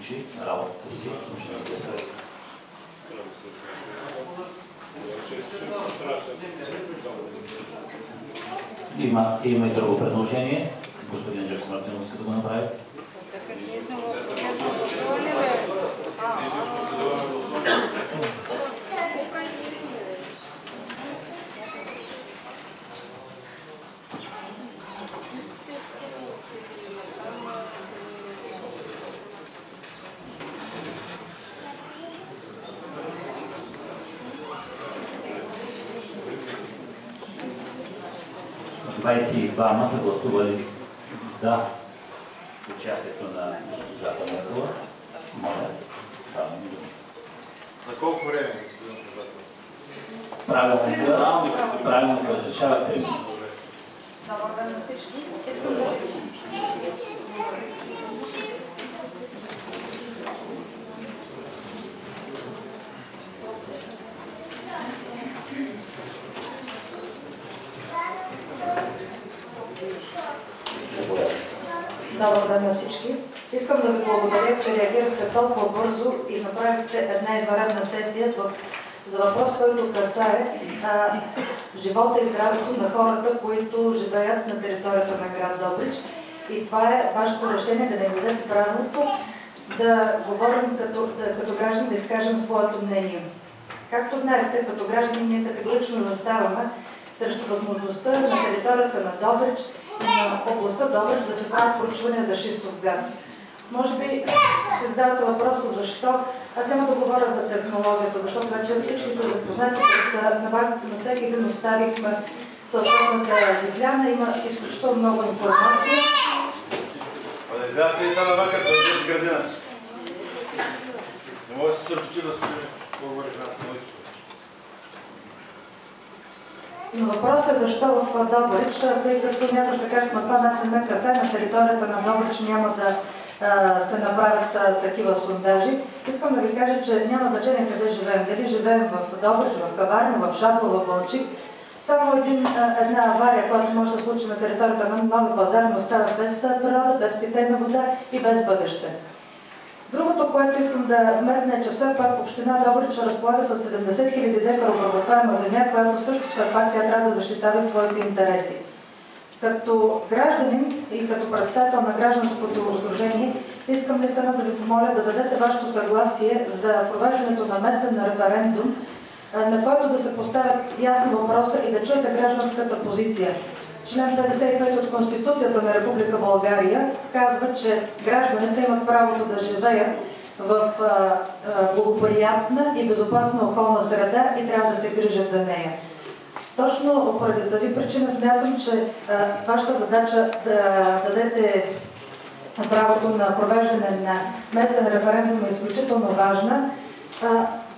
случи работата си. Има и друго предложение. Господин Жеко Мартинов иска да го направи. Двама са гласували за участието на госпожа Меркова. Моля, правилно думи. На колко време, господин председател? Правилно разрешава 3 минути. Добър ден на всички. Добър ден на всички. Искам да ви благодаря, че реагирахте толкова бързо и направихте една извънредна сесия за въпрос, който касае живота и здравето на хората, които живеят на територията на град Добрич. И това е вашето решение да не дадете правилото да говорим като граждани, да изкажем своето мнение. Както знаете, като граждани ние категорично заставаме срещу възможността на територията на Добрич и на областта Добрич да се правят проучвания за шистов газ. Може би се задавате въпроса защо. Аз няма да говоря за технологията, защото вече всички са запознати, на базата на всеки ден оставихме съответната дифляна, има изключително много информация. Подезявате и са навън, като да градина. Не може да се сърточи да стои по-горе на това. Но въпросът е защо в Добрич, тъй като някой ще каже, това нас не ме касае, на територията на Добрич няма да се направят такива сондажи. Искам да ви кажа, че няма значение къде живеем. Дали живеем в Добрич, в Каварна, в Шабла, в Балчик. Само една авария, която може да се случи на територията на Нови пазар, не остава без природа, без питейна вода и без бъдеще. Другото, което искам да вметна е, че все пак община Добрич разполага с 70 000 декара обработваема земя, която също все пак тя трябва да защитава своите интереси. Като гражданин и като представител на гражданското сдружение, искам наистина да ви помоля да дадете вашето съгласие за провеждането на местен референдум, на който да се поставят ясни въпроса и да чуете гражданската позиция. Член 55 от Конституцията на Република България казва, че гражданите имат правото да живеят в благоприятна и безопасна околна среда и трябва да се грижат за нея. Точно поради тази причина смятам, че вашата задача да дадете правото на провеждане на местен референдум е изключително важна,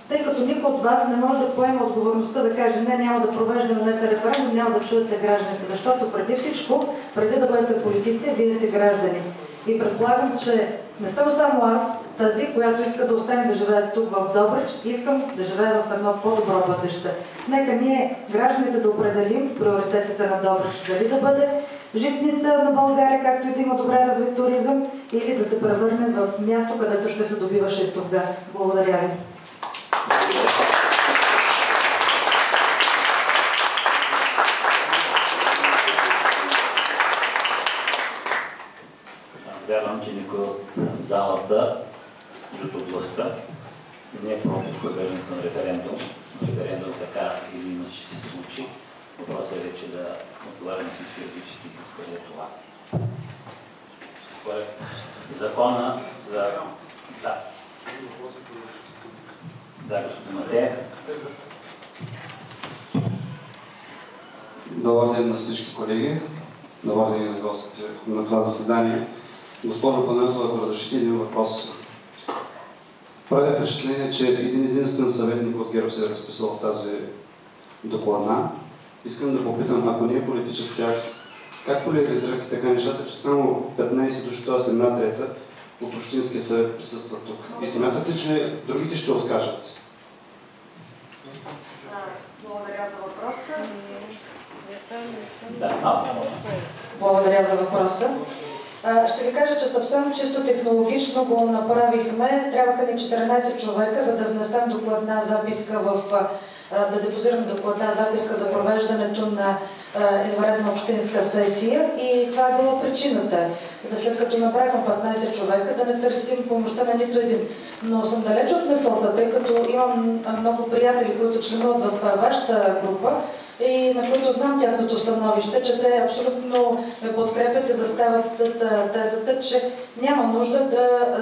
тъй като никой от вас не може да поема отговорността да каже не, няма да провеждаме местен референдум, няма да чуете гражданите, защото преди всичко, преди да бъдете политици, вие сте граждани. И предполагам, че не съм само аз, тази, която иска да остане да живее тук в Добрич, искам да живее в едно по-добро бъдеще. Нека ние, гражданите, да определим приоритетите на Добрич. Дали да бъде житница на България, както и да има добре развит туризъм, или да се превърне в място, където ще се добива шистов газ. Благодаря ви. Вярвам, че никой от залата и от властта не е против провеждането на референдум. Референдум така или иначе ще се случи. Въпросът е вече да отговаря на всички юридически изисквания това. Закона за... Да. Да, господин Матеев. Добър ден на всички колеги. Добър ден на гостите на това заседание. Госпожо Панайотова, ако разрешите един въпрос. Прави впечатление, че единствен съветник от ГЕРБ се е разписал в тази докладна. Искам да попитам, ако не е политически акт, как поляризирахте така нещата, че само 15 души, т.е. една трета от Общинския съвет присъстват тук? И смятате, че другите ще откажат? Благодаря за въпроса. Да, Благодаря за въпроса. Ще ви кажа, че съвсем чисто технологично го направихме. Трябваха ни 14 човека, за да внесем докладна записка да депозираме докладна записка за провеждането на извънредна общинска сесия и това е била причината. След като набрахме 15 човека, да не търсим помощта на нито един. Но съм далеч от мисълта, тъй като имам много приятели, които членуват в вашата група и на които знам тяхното становище, че те абсолютно ме подкрепят и застават зад тезата, че няма нужда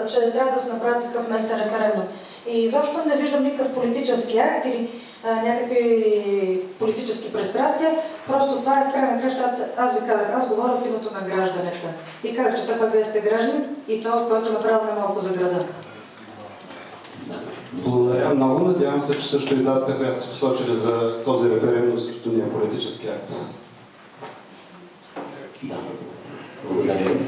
че трябва да се направи такъв местен референдум. И изобщо не виждам никакъв политически акт или някакви политически пристрастия. Просто това е в край на кращата. Аз ви казах, аз говоря от името на гражданите. И казах, че все пак вие сте граждани и то, който направил немалко за града. Благодаря много. Надявам се, че също и датата, която сте посочили за този референдум, също не е политически акт. Да. Благодаря ви.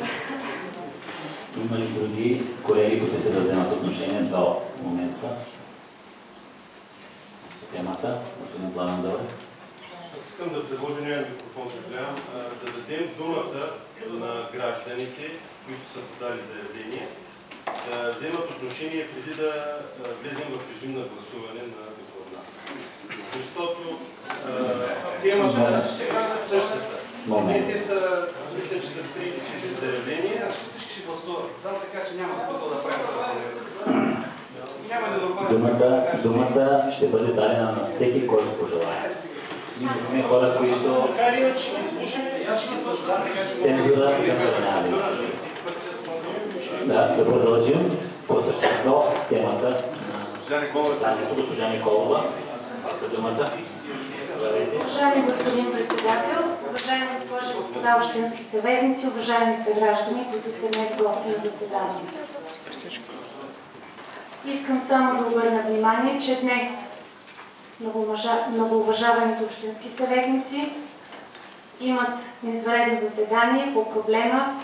Има ли други колеги, които ще да вземат отношение до момента с темата? Господин Пламен Добрев. Аз искам да предложа нейен микрофон, съжалявам, да дадем думата на гражданите, които са подали заявление, да вземат отношение преди да влезем в режим на гласуване на докладна. Защото темата е същата. Те са, мисля, че са 3 или 4 заявления. Всички ще гласуват за, така че няма смисъл да правим това. Думата ще бъде дадена на всеки, който пожелае. Не хора, които цензура не забранява. Да продължим по същество темата на госпожа Николова. Думата. Уважаеми господин председател, уважаеми госпожи и господа общински съветници, уважаеми съграждани, които сте днес гости на заседанието. Искам само да обърна внимание, че днес многоуважаваните общински съветници имат извънредно заседание по проблема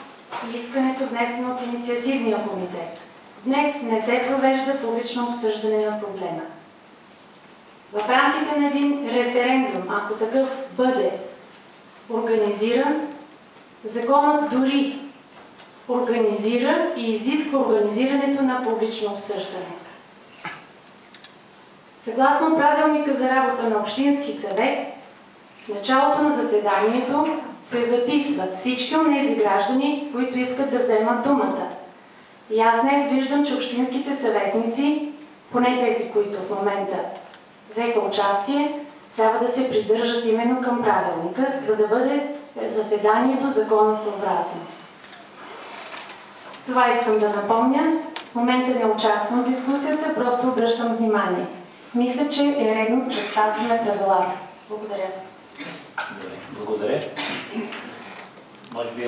и искането, внесено от инициативния комитет. Днес не се провежда публично обсъждане на проблема. В рамките на един референдум, ако такъв бъде организиран, законът дори организира и изисква организирането на публично обсъждане. Съгласно правилника за работа на Общински съвет, в началото на заседанието се записват всички онези граждани, които искат да вземат думата. И аз днес виждам, че общинските съветници, поне тези, които в момента взеха участие, трябва да се придържат именно към правилника, за да бъде заседанието законосъобразно. Това искам да напомня. В момента не участвам в дискусията, просто обръщам внимание. Мисля, че е редно да спазваме правилата. Благодаря. Благодаря. Може би